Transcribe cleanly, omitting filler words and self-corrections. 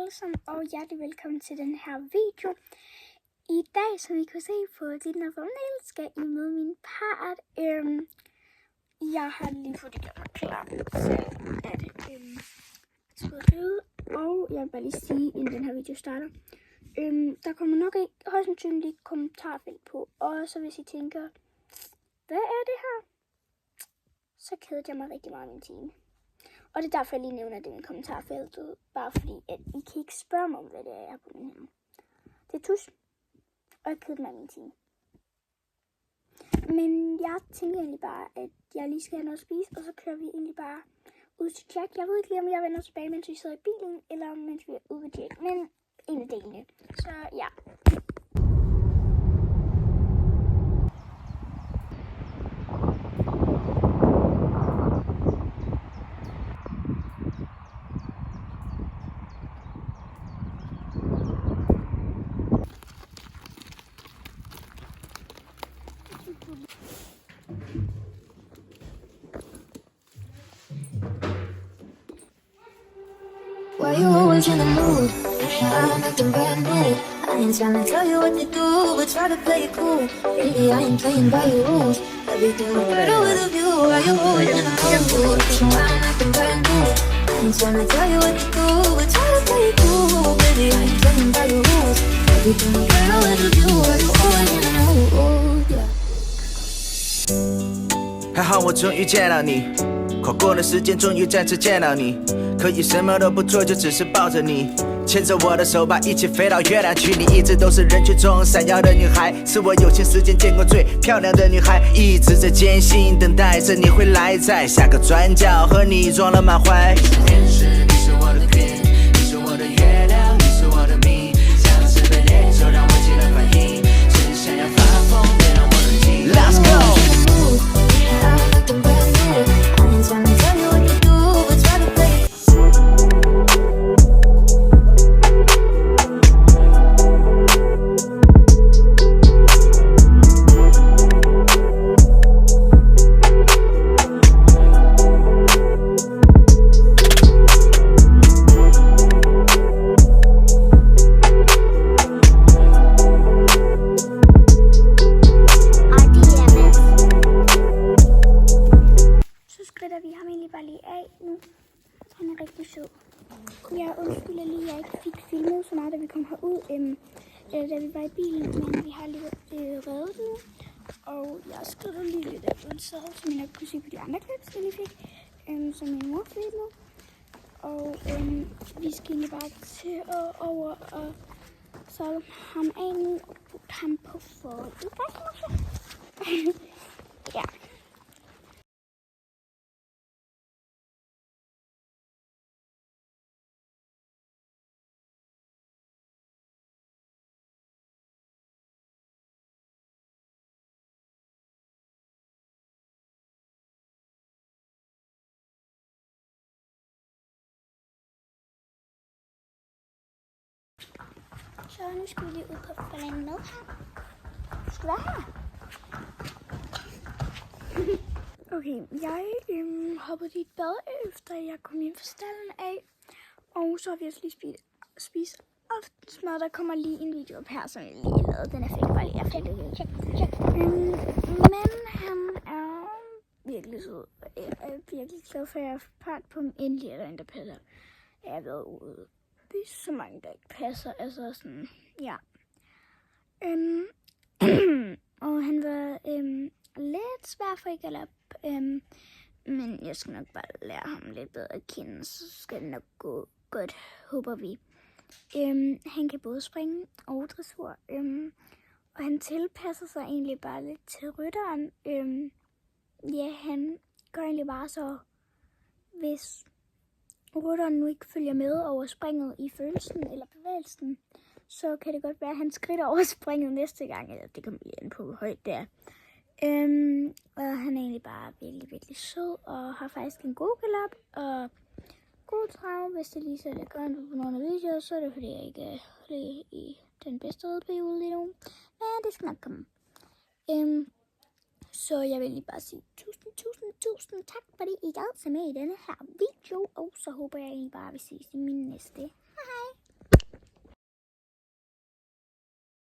alle sammen, og hjertelig velkommen til den her video. I dag, som I kan se på titlen og thumbnail, skal I møde min part. Jeg har lige fået det gjort mig klar til at lyde, og jeg vil bare lige sige, inden den her video starter, der kommer nok ikke højst sandsynligt kommentarfelt på, og så hvis I tænker, hvad er det her? Så keder jeg mig rigtig meget i min time. Og det er derfor, jeg lige nævner det i kommentarfeltet, bare fordi, at I kan ikke spørge mig om, hvad det er, jeg har på min hænder. Det er tusch, og jeg keder mig i min time. Men jeg tænker egentlig bare, at jeg lige skal have noget at spise, og så kører vi egentlig bare ud til Jack. Jeg ved ikke lige, om jeg vender tilbage, mens vi sidder i bilen, eller mens vi er ude ved Jack. Men en af delene. Så ja. Why you always in the mood? I'm acting brand new. I ain't trying to tell you what to do, but try to play it cool. Baby, I ain't playing by your rules. Everything look better with a view. Why you always in the mood? I'm acting brand new. I ain't trying to tell you what to do, but try to play it cool. Baby, I ain't playing by your rules. Everything look better with a view. Why you always in the mood? Yeah. 还好我终于见到你，跨过了时间，终于再次见到你。可以什么都不做，就只是抱着你，牵着我的手吧，一起飞到月亮去。你一直都是人群中闪耀的女孩，是我有些时间见过最漂亮的女孩。一直在艰辛等待着你会来，在下个转角和你撞了满怀。天使，你是我的 queen， 你是我的月亮，你是我的命，像是被猎手让我起了反应，只想要发疯，别让我冷静。Let's go。Vi har egentlig bare lige af nu. Han er rigtig sød. Jeg undskylder lige, at jeg ikke fik filmet så meget, da vi kom herud, da vi var i bilen, men vi har lige reddet nu. Og jeg skrider lige lidt af den sæde, som jeg nok kunne se på de andre klips, jeg lige fik, som min mor fik nu. Og vi skal egentlig bare til over og solde ham af nu og putte ham på forholdet. Ja. Så nu skal vi lige ud på forlænge med her. Du skal være her. Okay, jeg hoppede i et bad, efter jeg kom hjem fra stallen af. Og så har vi også lige spist aftensmad. Der kommer lige en video op her, som jeg lige lavede. Den er fik bare lige check. Men han er virkelig sød. Jeg er virkelig glad for, at jeg har part på ham. Endelig er der en, der passer. Jeg har været ude. Det er så mange, der ikke passer, altså sådan, ja. Og han var lidt svær for ikke at lade men jeg skal nok bare lære ham lidt bedre at kende, så skal det nok gå godt, håber vi. Han kan både springe og dressur, og han tilpasser sig egentlig bare lidt til rytteren. Ja, han gør egentlig bare så, hvis rytteren nu ikke følger med over springet i følelsen eller bevægelsen, så kan det godt være, at han skrider over springet næste gang, eller det kommer lige an på, hvor højt det er. Og han er egentlig bare virkelig, virkelig sød, og har faktisk en god galop, og god trav. Hvis det lige ser lidt grønt på nogle videoer, så er det fordi, jeg ikke er i den bedste rideperiode lige nu. Men det skal nok komme. Så jeg vil lige bare sige tusind tak, fordi I gad se med i denne her video. Og så håber jeg egentlig bare, at vi ses i min næste